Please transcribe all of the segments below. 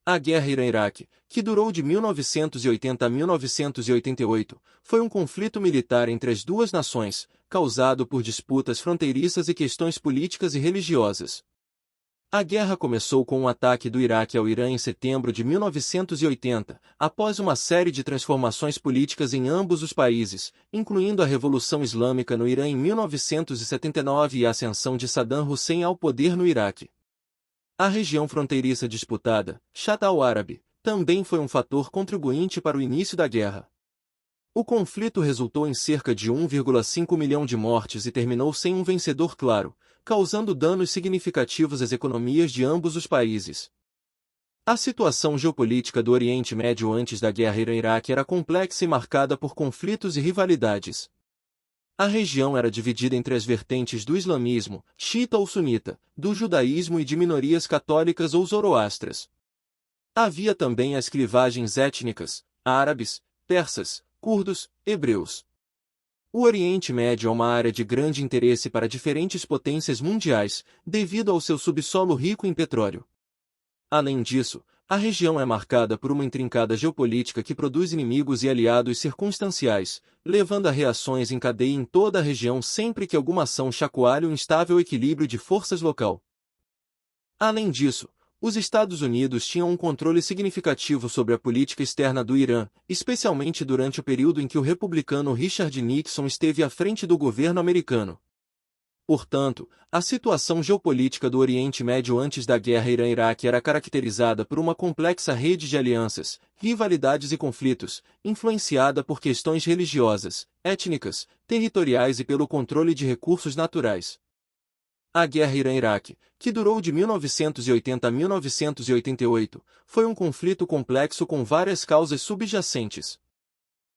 A Guerra Irã-Iraque, que durou de 1980 a 1988, foi um conflito militar entre as duas nações, causado por disputas fronteiriças e questões políticas e religiosas. A guerra começou com um ataque do Iraque ao Irã em setembro de 1980, após uma série de transformações políticas em ambos os países, incluindo a Revolução Islâmica no Irã em 1979 e a ascensão de Saddam Hussein ao poder no Iraque. A região fronteiriça disputada, Shatt al-Arab, também foi um fator contribuinte para o início da guerra. O conflito resultou em cerca de 1,5 milhão de mortes e terminou sem um vencedor claro, causando danos significativos às economias de ambos os países. A situação geopolítica do Oriente Médio antes da Guerra Irã-Iraque era complexa e marcada por conflitos e rivalidades. A região era dividida entre as vertentes do islamismo, xiita ou sunita, do judaísmo e de minorias católicas ou zoroastras. Havia também as clivagens étnicas, árabes, persas, curdos, hebreus. O Oriente Médio é uma área de grande interesse para diferentes potências mundiais, devido ao seu subsolo rico em petróleo. Além disso, a região é marcada por uma intrincada geopolítica que produz inimigos e aliados circunstanciais, levando a reações em cadeia em toda a região sempre que alguma ação chacoalhe o instável equilíbrio de forças local. Além disso, os Estados Unidos tinham um controle significativo sobre a política externa do Irã, especialmente durante o período em que o republicano Richard Nixon esteve à frente do governo americano. Portanto, a situação geopolítica do Oriente Médio antes da Guerra Irã-Iraque era caracterizada por uma complexa rede de alianças, rivalidades e conflitos, influenciada por questões religiosas, étnicas, territoriais e pelo controle de recursos naturais. A Guerra Irã-Iraque, que durou de 1980 a 1988, foi um conflito complexo com várias causas subjacentes.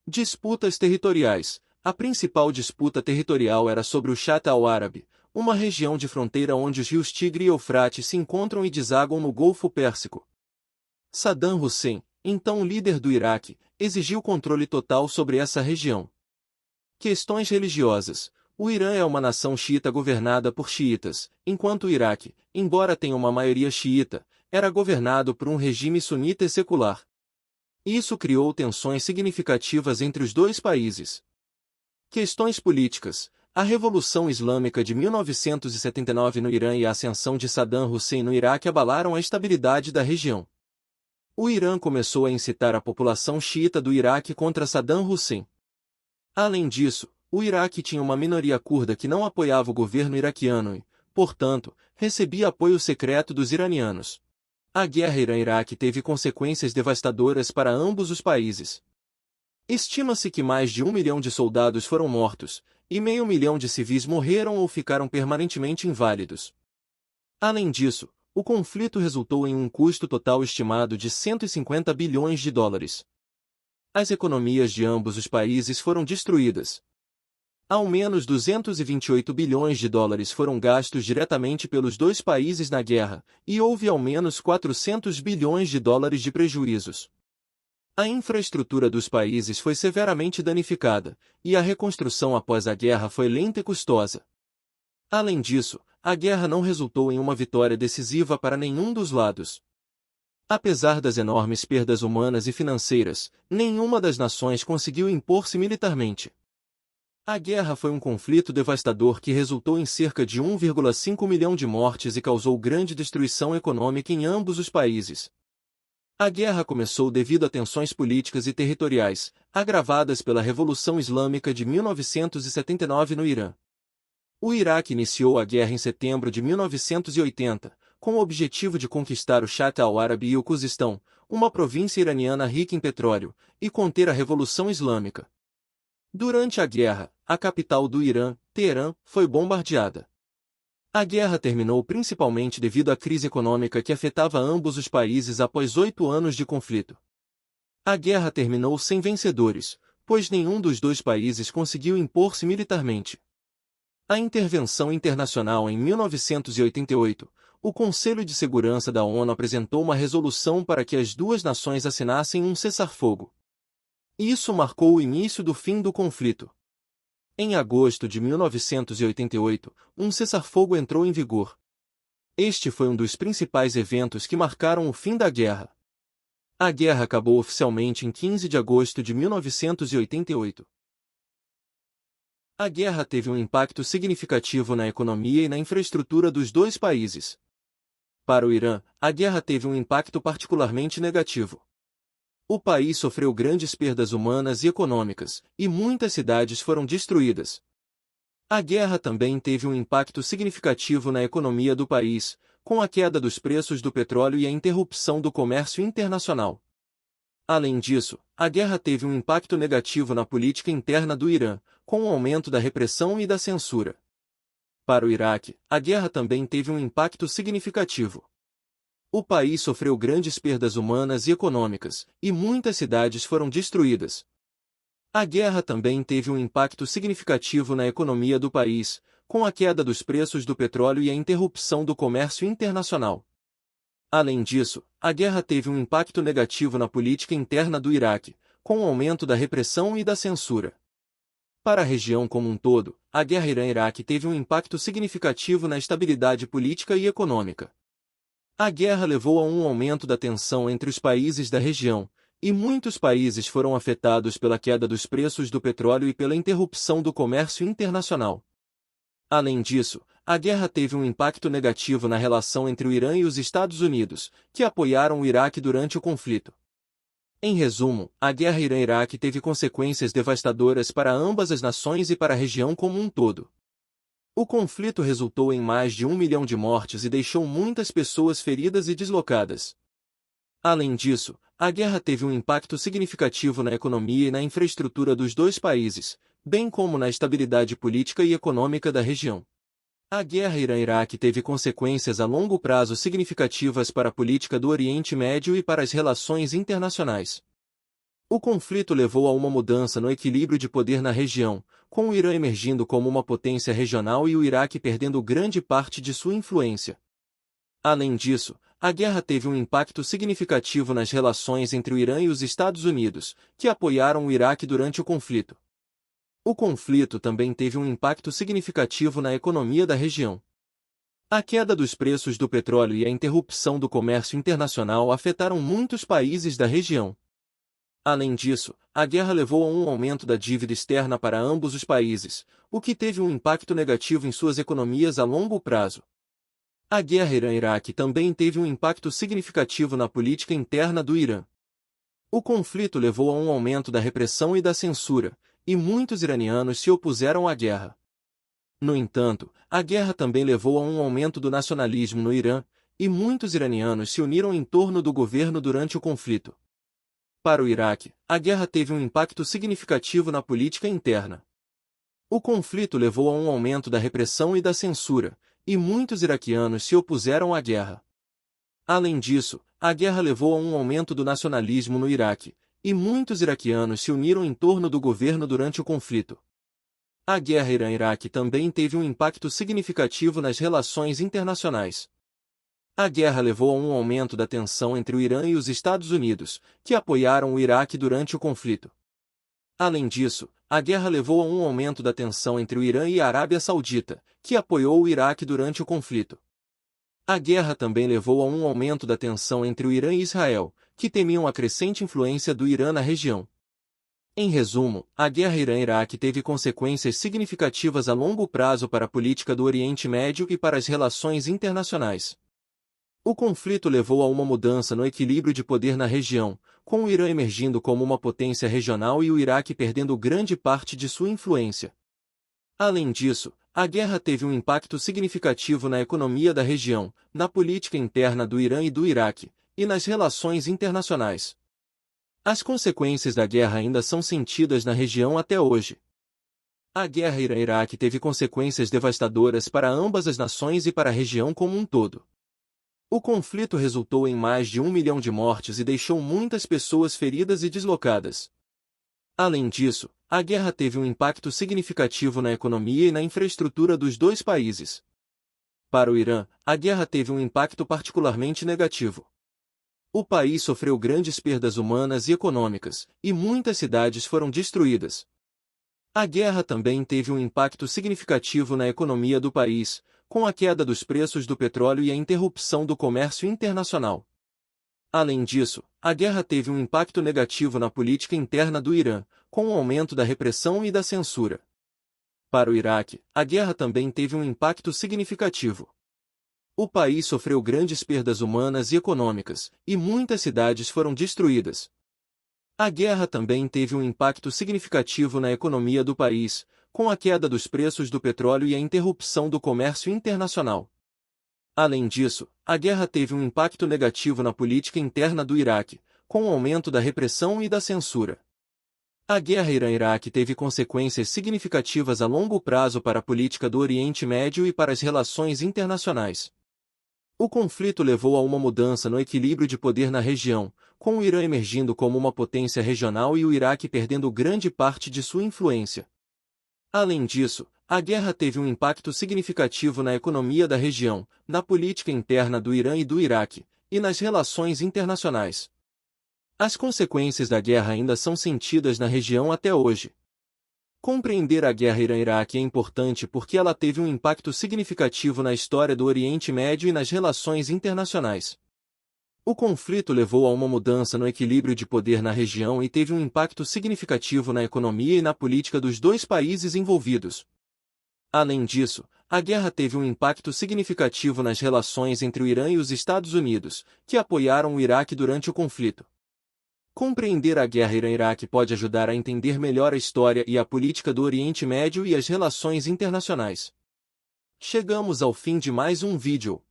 Disputas territoriais. A principal disputa territorial era sobre o Shatt al-Arab, uma região de fronteira onde os rios Tigre e Eufrates se encontram e desaguam no Golfo Pérsico. Saddam Hussein, então líder do Iraque, exigiu controle total sobre essa região. Questões religiosas. O Irã é uma nação xiita governada por xiitas, enquanto o Iraque, embora tenha uma maioria xiita, era governado por um regime sunita e secular. Isso criou tensões significativas entre os dois países. Questões políticas. A Revolução Islâmica de 1979 no Irã e a ascensão de Saddam Hussein no Iraque abalaram a estabilidade da região. O Irã começou a incitar a população xiita do Iraque contra Saddam Hussein. Além disso, o Iraque tinha uma minoria curda que não apoiava o governo iraquiano e, portanto, recebia apoio secreto dos iranianos. A Guerra Irã-Iraque teve consequências devastadoras para ambos os países. Estima-se que mais de 1 milhão de soldados foram mortos, e meio milhão de civis morreram ou ficaram permanentemente inválidos. Além disso, o conflito resultou em um custo total estimado de 150 bilhões de dólares. As economias de ambos os países foram destruídas. Ao menos 228 bilhões de dólares foram gastos diretamente pelos dois países na guerra, e houve ao menos 400 bilhões de dólares de prejuízos. A infraestrutura dos países foi severamente danificada, e a reconstrução após a guerra foi lenta e custosa. Além disso, a guerra não resultou em uma vitória decisiva para nenhum dos lados. Apesar das enormes perdas humanas e financeiras, nenhuma das nações conseguiu impor-se militarmente. A guerra foi um conflito devastador que resultou em cerca de 1,5 milhão de mortes e causou grande destruição econômica em ambos os países. A guerra começou devido a tensões políticas e territoriais, agravadas pela Revolução Islâmica de 1979 no Irã. O Iraque iniciou a guerra em setembro de 1980, com o objetivo de conquistar o Shatt al-Arab e o Khuzistão, uma província iraniana rica em petróleo, e conter a Revolução Islâmica. Durante a guerra, a capital do Irã, Teherã, foi bombardeada. A guerra terminou principalmente devido à crise econômica que afetava ambos os países após 8 anos de conflito. A guerra terminou sem vencedores, pois nenhum dos dois países conseguiu impor-se militarmente. A intervenção internacional em 1988, o Conselho de Segurança da ONU apresentou uma resolução para que as duas nações assinassem um cessar-fogo. Isso marcou o início do fim do conflito. Em agosto de 1988, um cessar-fogo entrou em vigor. Este foi um dos principais eventos que marcaram o fim da guerra. A guerra acabou oficialmente em 15 de agosto de 1988. A guerra teve um impacto significativo na economia e na infraestrutura dos dois países. Para o Irã, a guerra teve um impacto particularmente negativo. O país sofreu grandes perdas humanas e econômicas, e muitas cidades foram destruídas. A guerra também teve um impacto significativo na economia do país, com a queda dos preços do petróleo e a interrupção do comércio internacional. Além disso, a guerra teve um impacto negativo na política interna do Irã, com o aumento da repressão e da censura. Para o Iraque, a guerra também teve um impacto significativo. O país sofreu grandes perdas humanas e econômicas, e muitas cidades foram destruídas. A guerra também teve um impacto significativo na economia do país, com a queda dos preços do petróleo e a interrupção do comércio internacional. Além disso, a guerra teve um impacto negativo na política interna do Iraque, com o aumento da repressão e da censura. Para a região como um todo, a guerra Irã-Iraque teve um impacto significativo na estabilidade política e econômica. A guerra levou a um aumento da tensão entre os países da região, e muitos países foram afetados pela queda dos preços do petróleo e pela interrupção do comércio internacional. Além disso, a guerra teve um impacto negativo na relação entre o Irã e os Estados Unidos, que apoiaram o Iraque durante o conflito. Em resumo, a guerra Irã-Iraque teve consequências devastadoras para ambas as nações e para a região como um todo. O conflito resultou em mais de 1 milhão de mortes e deixou muitas pessoas feridas e deslocadas. Além disso, a guerra teve um impacto significativo na economia e na infraestrutura dos dois países, bem como na estabilidade política e econômica da região. A guerra Irã-Iraque teve consequências a longo prazo significativas para a política do Oriente Médio e para as relações internacionais. O conflito levou a uma mudança no equilíbrio de poder na região, com o Irã emergindo como uma potência regional e o Iraque perdendo grande parte de sua influência. Além disso, a guerra teve um impacto significativo nas relações entre o Irã e os Estados Unidos, que apoiaram o Iraque durante o conflito. O conflito também teve um impacto significativo na economia da região. A queda dos preços do petróleo e a interrupção do comércio internacional afetaram muitos países da região. Além disso, a guerra levou a um aumento da dívida externa para ambos os países, o que teve um impacto negativo em suas economias a longo prazo. A guerra Irã-Iraque também teve um impacto significativo na política interna do Irã. O conflito levou a um aumento da repressão e da censura, e muitos iranianos se opuseram à guerra. No entanto, a guerra também levou a um aumento do nacionalismo no Irã, e muitos iranianos se uniram em torno do governo durante o conflito. Para o Iraque, a guerra teve um impacto significativo na política interna. O conflito levou a um aumento da repressão e da censura, e muitos iraquianos se opuseram à guerra. Além disso, a guerra levou a um aumento do nacionalismo no Iraque, e muitos iraquianos se uniram em torno do governo durante o conflito. A guerra Irã-Iraque também teve um impacto significativo nas relações internacionais. A guerra levou a um aumento da tensão entre o Irã e os Estados Unidos, que apoiaram o Iraque durante o conflito. Além disso, a guerra levou a um aumento da tensão entre o Irã e a Arábia Saudita, que apoiou o Iraque durante o conflito. A guerra também levou a um aumento da tensão entre o Irã e Israel, que temiam a crescente influência do Irã na região. Em resumo, a guerra Irã-Iraque teve consequências significativas a longo prazo para a política do Oriente Médio e para as relações internacionais. O conflito levou a uma mudança no equilíbrio de poder na região, com o Irã emergindo como uma potência regional e o Iraque perdendo grande parte de sua influência. Além disso, a guerra teve um impacto significativo na economia da região, na política interna do Irã e do Iraque, e nas relações internacionais. As consequências da guerra ainda são sentidas na região até hoje. A guerra Irã-Iraque teve consequências devastadoras para ambas as nações e para a região como um todo. O conflito resultou em mais de 1 milhão de mortes e deixou muitas pessoas feridas e deslocadas. Além disso, a guerra teve um impacto significativo na economia e na infraestrutura dos dois países. Para o Irã, a guerra teve um impacto particularmente negativo. O país sofreu grandes perdas humanas e econômicas, e muitas cidades foram destruídas. A guerra também teve um impacto significativo na economia do país, com a queda dos preços do petróleo e a interrupção do comércio internacional. Além disso, a guerra teve um impacto negativo na política interna do Irã, com o aumento da repressão e da censura. Para o Iraque, a guerra também teve um impacto significativo. O país sofreu grandes perdas humanas e econômicas, e muitas cidades foram destruídas. A guerra também teve um impacto significativo na economia do país, com a queda dos preços do petróleo e a interrupção do comércio internacional. Além disso, a guerra teve um impacto negativo na política interna do Iraque, com o aumento da repressão e da censura. A guerra Irã-Iraque teve consequências significativas a longo prazo para a política do Oriente Médio e para as relações internacionais. O conflito levou a uma mudança no equilíbrio de poder na região, com o Irã emergindo como uma potência regional e o Iraque perdendo grande parte de sua influência. Além disso, a guerra teve um impacto significativo na economia da região, na política interna do Irã e do Iraque, e nas relações internacionais. As consequências da guerra ainda são sentidas na região até hoje. Compreender a guerra Irã-Iraque é importante porque ela teve um impacto significativo na história do Oriente Médio e nas relações internacionais. O conflito levou a uma mudança no equilíbrio de poder na região e teve um impacto significativo na economia e na política dos dois países envolvidos. Além disso, a guerra teve um impacto significativo nas relações entre o Irã e os Estados Unidos, que apoiaram o Iraque durante o conflito. Compreender a guerra Irã-Iraque pode ajudar a entender melhor a história e a política do Oriente Médio e as relações internacionais. Chegamos ao fim de mais um vídeo.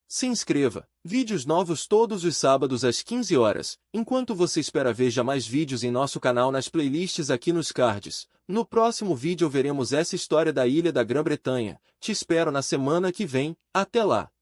Se inscreva, vídeos novos todos os sábados às 15 horas, enquanto você espera veja mais vídeos em nosso canal nas playlists aqui nos cards. No próximo vídeo veremos essa história da ilha da Grã-Bretanha. Te espero na semana que vem, até lá!